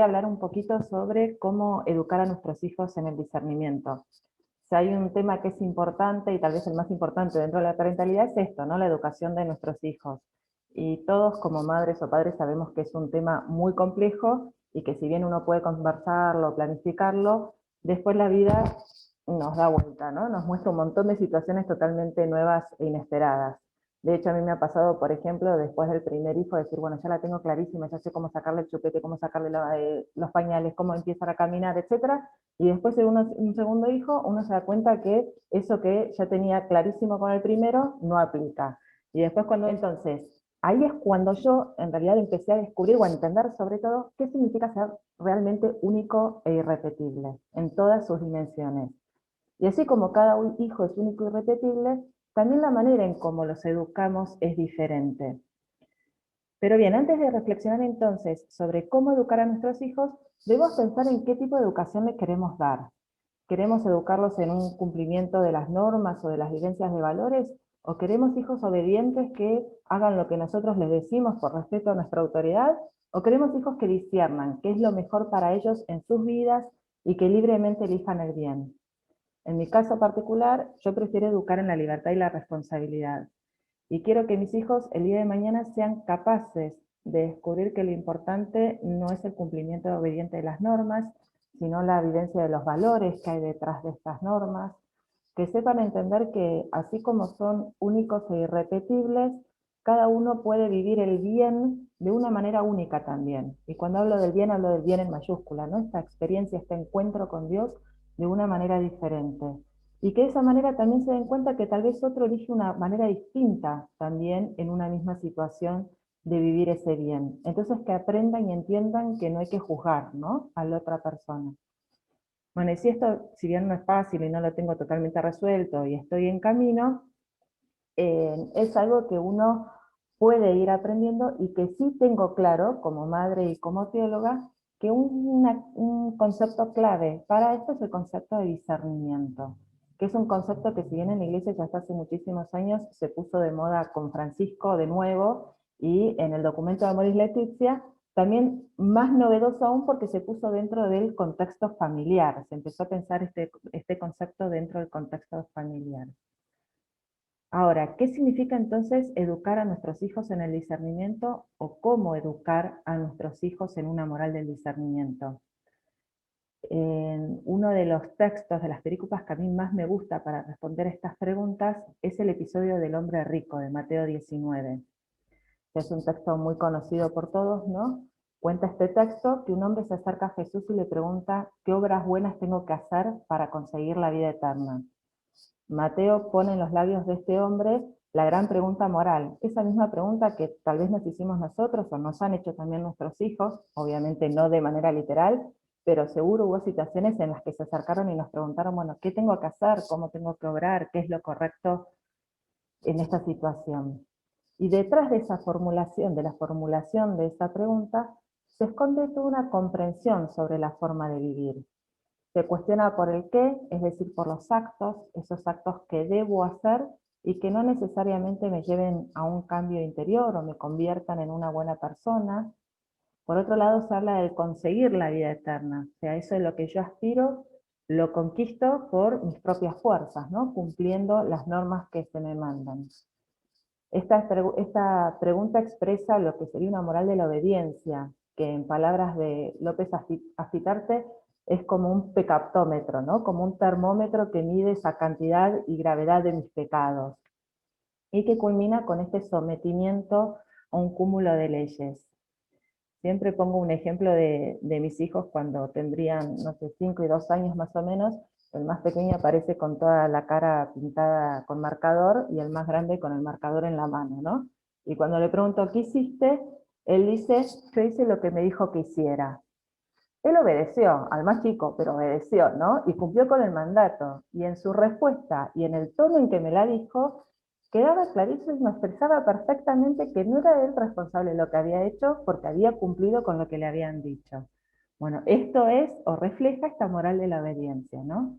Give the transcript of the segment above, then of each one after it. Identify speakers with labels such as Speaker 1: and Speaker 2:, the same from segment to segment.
Speaker 1: a hablar un poquito sobre cómo educar a nuestros hijos en el discernimiento. Si hay un tema que es importante, y tal vez el más importante dentro de la parentalidad, es esto, ¿no? La educación de nuestros hijos. Y todos como madres o padres sabemos que es un tema muy complejo, y que si bien uno puede conversarlo, planificarlo, después la vida nos da vuelta, ¿no? Nos muestra un montón de situaciones totalmente nuevas e inesperadas. De hecho, a mí me ha pasado, por ejemplo, después del primer hijo, decir, bueno, ya la tengo clarísima, ya sé cómo sacarle el chupete, cómo sacarle los pañales, cómo empezar a caminar, etcétera. Y después de un segundo hijo, uno se da cuenta que eso que ya tenía clarísimo con el primero, no aplica. Y después entonces, ahí es cuando yo en realidad empecé a descubrir o a entender sobre todo qué significa ser realmente único e irrepetible en todas sus dimensiones. Y así como cada hijo es único y irrepetible, también la manera en cómo los educamos es diferente. Pero bien, antes de reflexionar entonces sobre cómo educar a nuestros hijos, debemos pensar en qué tipo de educación les queremos dar. ¿Queremos educarlos en un cumplimiento de las normas o de las vivencias de valores? ¿O queremos hijos obedientes que hagan lo que nosotros les decimos por respeto a nuestra autoridad? ¿O queremos hijos que disciernan qué es lo mejor para ellos en sus vidas y que libremente elijan el bien? En mi caso particular, yo prefiero educar en la libertad y la responsabilidad. Y quiero que mis hijos el día de mañana sean capaces de descubrir que lo importante no es el cumplimiento obediente de las normas, sino la vivencia de los valores que hay detrás de estas normas, que sepan entender que así como son únicos e irrepetibles, cada uno puede vivir el bien de una manera única también. Y cuando hablo del bien en mayúscula, ¿no? Esta experiencia, este encuentro con Dios de una manera diferente. Y que de esa manera también se den cuenta que tal vez otro elige una manera distinta también en una misma situación de vivir ese bien. Entonces que aprendan y entiendan que no hay que juzgar, ¿no?, a la otra persona. Bueno, y si esto, si bien no es fácil y no lo tengo totalmente resuelto y estoy en camino, es algo que uno puede ir aprendiendo y que sí tengo claro, como madre y como teóloga, que un concepto clave para esto es el concepto de discernimiento, que es un concepto que si bien en la iglesia ya hasta hace muchísimos años se puso de moda con Francisco de nuevo, y en el documento de Amoris Laetitia, también más novedoso aún porque se puso dentro del contexto familiar, se empezó a pensar este concepto dentro del contexto familiar. Ahora, ¿qué significa entonces educar a nuestros hijos en el discernimiento o cómo educar a nuestros hijos en una moral del discernimiento? Uno de los textos de las películas que a mí más me gusta para responder estas preguntas es el episodio del hombre rico de Mateo 19. Es un texto muy conocido por todos, ¿no? Cuenta este texto que un hombre se acerca a Jesús y le pregunta ¿qué obras buenas tengo que hacer para conseguir la vida eterna? Mateo pone en los labios de este hombre la gran pregunta moral, esa misma pregunta que tal vez nos hicimos nosotros o nos han hecho también nuestros hijos, obviamente no de manera literal, pero seguro hubo situaciones en las que se acercaron y nos preguntaron, bueno, ¿qué tengo que hacer? ¿Cómo tengo que obrar? ¿Qué es lo correcto en esta situación? Y detrás de esa formulación, de la formulación de esa pregunta, se esconde toda una comprensión sobre la forma de vivir. Se cuestiona por el qué, es decir, por los actos, esos actos que debo hacer y que no necesariamente me lleven a un cambio interior o me conviertan en una buena persona. Por otro lado, se habla de conseguir la vida eterna, o sea, eso es lo que yo aspiro, lo conquisto por mis propias fuerzas, ¿no?, cumpliendo las normas que se me mandan. Esta pregunta expresa lo que sería una moral de la obediencia, que en palabras de López Afitarte es como un pecaptómetro, ¿no?, como un termómetro que mide esa cantidad y gravedad de mis pecados, y que culmina con este sometimiento a un cúmulo de leyes. Siempre pongo un ejemplo de mis hijos cuando tendrían, no sé, 5 y 2 años más o menos. El más pequeño aparece con toda la cara pintada con marcador y el más grande con el marcador en la mano, ¿no? Y cuando le pregunto, ¿qué hiciste?, él dice, yo hice lo que me dijo que hiciera. Él obedeció, al más chico, pero obedeció, ¿no? Y cumplió con el mandato. Y en su respuesta y en el tono en que me la dijo, quedaba clarísimo y me expresaba perfectamente que no era él responsable de lo que había hecho porque había cumplido con lo que le habían dicho. Bueno, esto es o refleja esta moral de la obediencia, ¿no?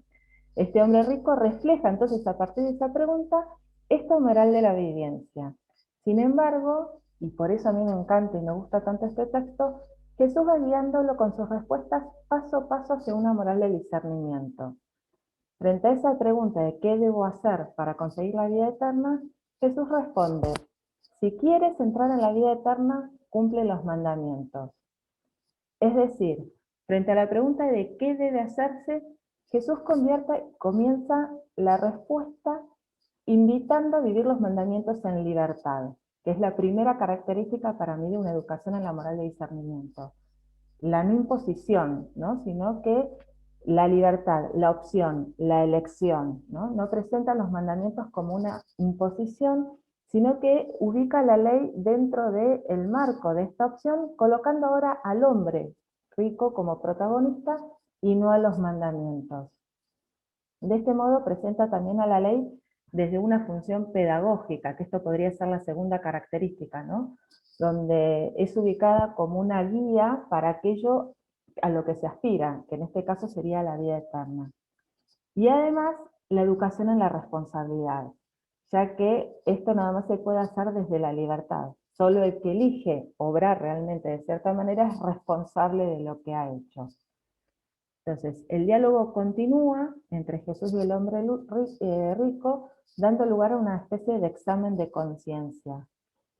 Speaker 1: Este hombre rico refleja entonces a partir de esa pregunta esta moral de la obediencia. Sin embargo, y por eso a mí me encanta y me gusta tanto este texto, Jesús va guiándolo con sus respuestas paso a paso hacia una moral de discernimiento. Frente a esa pregunta de qué debo hacer para conseguir la vida eterna, Jesús responde, si quieres entrar en la vida eterna, cumple los mandamientos. Es decir, frente a la pregunta de qué debe hacerse, Jesús comienza la respuesta invitando a vivir los mandamientos en libertad, que es la primera característica para mí de una educación en la moral de discernimiento. La no imposición, ¿no? Sino que la libertad, la opción, la elección, ¿no? No presentan los mandamientos como una imposición, sino que ubica la ley dentro del marco de esta opción, colocando ahora al hombre rico como protagonista y no a los mandamientos. De este modo presenta también a la ley desde una función pedagógica, que esto podría ser la segunda característica, ¿no? Donde es ubicada como una guía para aquello a lo que se aspira, que en este caso sería la vida eterna. Y además, la educación en la responsabilidad, ya que esto nada más se puede hacer desde la libertad. Solo el que elige obrar realmente de cierta manera es responsable de lo que ha hecho. Entonces, el diálogo continúa entre Jesús y el hombre rico, dando lugar a una especie de examen de conciencia.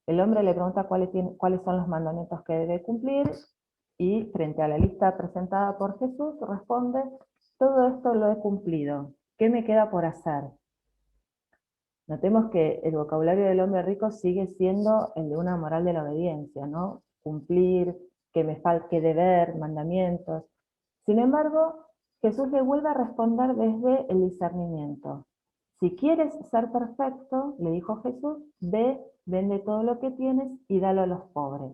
Speaker 1: El hombre le pregunta cuáles son los mandamientos que debe cumplir, y frente a la lista presentada por Jesús, responde, todo esto lo he cumplido, ¿qué me queda por hacer? Notemos que el vocabulario del hombre rico sigue siendo el de una moral de la obediencia, ¿no? Cumplir, que deber, mandamientos. Sin embargo, Jesús le vuelve a responder desde el discernimiento. Si quieres ser perfecto, le dijo Jesús, ve, vende todo lo que tienes y dalo a los pobres.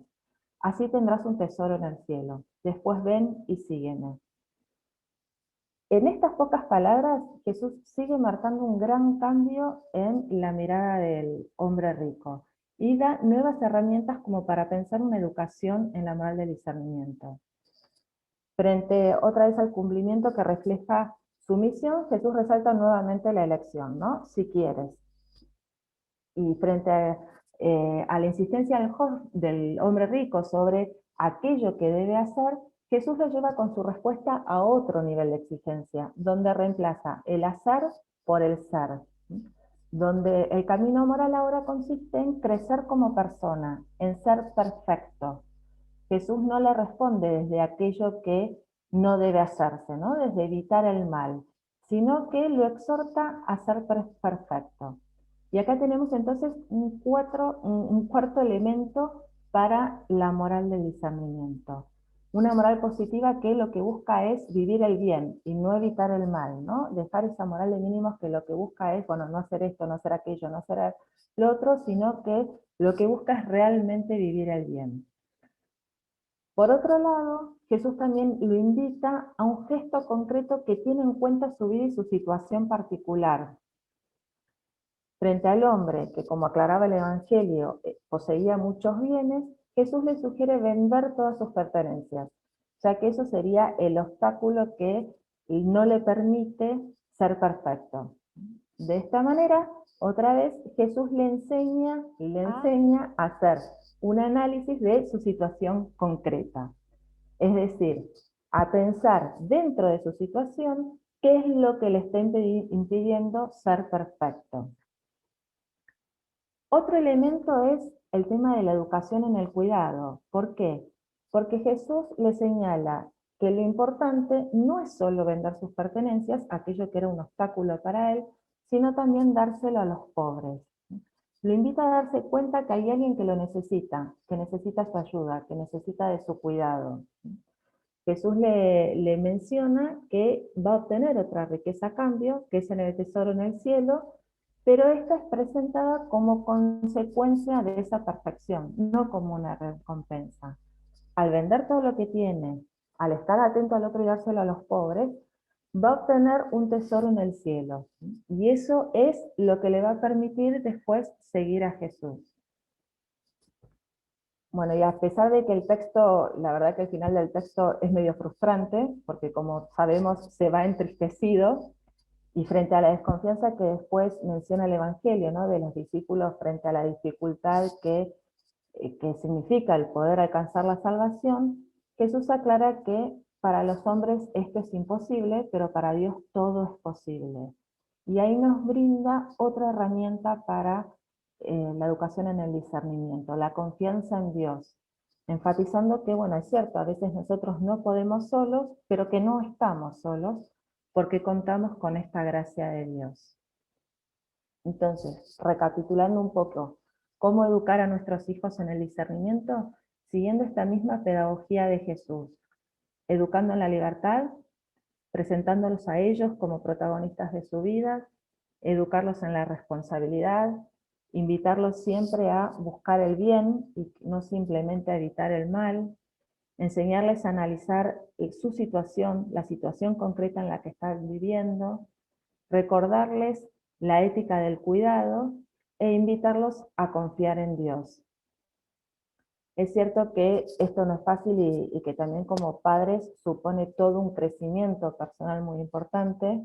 Speaker 1: Así tendrás un tesoro en el cielo. Después ven y sígueme. En estas pocas palabras, Jesús sigue marcando un gran cambio en la mirada del hombre rico y da nuevas herramientas como para pensar una educación en la moral del discernimiento. Frente otra vez al cumplimiento que refleja su misión, Jesús resalta nuevamente la elección, ¿no? Si quieres. Y frente a la insistencia del hombre rico sobre aquello que debe hacer, Jesús lo lleva con su respuesta a otro nivel de exigencia, donde reemplaza el hacer por el ser, donde el camino moral ahora consiste en crecer como persona, en ser perfecto. Jesús no le responde desde aquello que no debe hacerse, ¿no? Desde evitar el mal, sino que lo exhorta a ser perfecto. Y acá tenemos entonces un cuarto elemento para la moral del discernimiento. Una moral positiva que lo que busca es vivir el bien y no evitar el mal, ¿no? Dejar esa moral de mínimos que lo que busca es, bueno, no hacer esto, no hacer aquello, no hacer lo otro, sino que lo que busca es realmente vivir el bien. Por otro lado, Jesús también lo invita a un gesto concreto que tiene en cuenta su vida y su situación particular. Frente al hombre que, como aclaraba el Evangelio, poseía muchos bienes, Jesús le sugiere vender todas sus pertenencias, ya que eso sería el obstáculo que no le permite ser perfecto. De esta manera, otra vez, Jesús le enseña a hacer un análisis de su situación concreta. Es decir, a pensar dentro de su situación qué es lo que le está impidiendo ser perfecto. Otro elemento es el tema de la educación en el cuidado. ¿Por qué? Porque Jesús le señala que lo importante no es solo vender sus pertenencias, aquello que era un obstáculo para él, sino también dárselo a los pobres. Lo invita a darse cuenta que hay alguien que lo necesita, que necesita su ayuda, que necesita de su cuidado. Jesús le menciona que va a obtener otra riqueza a cambio, que es en el tesoro en el cielo, pero esta es presentada como consecuencia de esa perfección, no como una recompensa. Al vender todo lo que tiene, al estar atento al otro y dárselo a los pobres, va a obtener un tesoro en el cielo. Y eso es lo que le va a permitir después seguir a Jesús. Bueno, y a pesar de que el texto, la verdad que el final del texto es medio frustrante, porque como sabemos se va entristecido, y frente a la desconfianza que después menciona el Evangelio, ¿no? De los discípulos frente a la dificultad que significa el poder alcanzar la salvación, Jesús aclara que para los hombres esto es imposible, pero para Dios todo es posible. Y ahí nos brinda otra herramienta para la educación en el discernimiento, la confianza en Dios, enfatizando que, bueno, es cierto, a veces nosotros no podemos solos, pero que no estamos solos, porque contamos con esta gracia de Dios. Entonces, recapitulando un poco, ¿cómo educar a nuestros hijos en el discernimiento? Siguiendo esta misma pedagogía de Jesús, educando en la libertad, presentándolos a ellos como protagonistas de su vida, educarlos en la responsabilidad, invitarlos siempre a buscar el bien y no simplemente a evitar el mal, enseñarles a analizar su situación, la situación concreta en la que están viviendo, recordarles la ética del cuidado e invitarlos a confiar en Dios. Es cierto que esto no es fácil y que también como padres supone todo un crecimiento personal muy importante,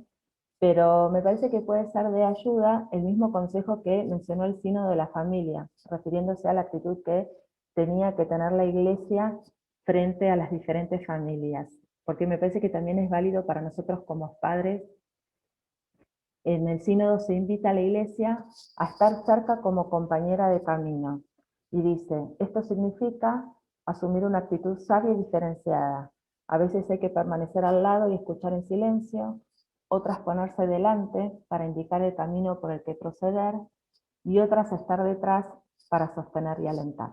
Speaker 1: pero me parece que puede ser de ayuda el mismo consejo que mencionó el Sínodo de la Familia, refiriéndose a la actitud que tenía que tener la Iglesia frente a las diferentes familias, porque me parece que también es válido para nosotros como padres. En el sínodo se invita a la Iglesia a estar cerca como compañera de camino. Y dice, esto significa asumir una actitud sabia y diferenciada. A veces hay que permanecer al lado y escuchar en silencio, otras ponerse delante para indicar el camino por el que proceder, y otras estar detrás para sostener y alentar.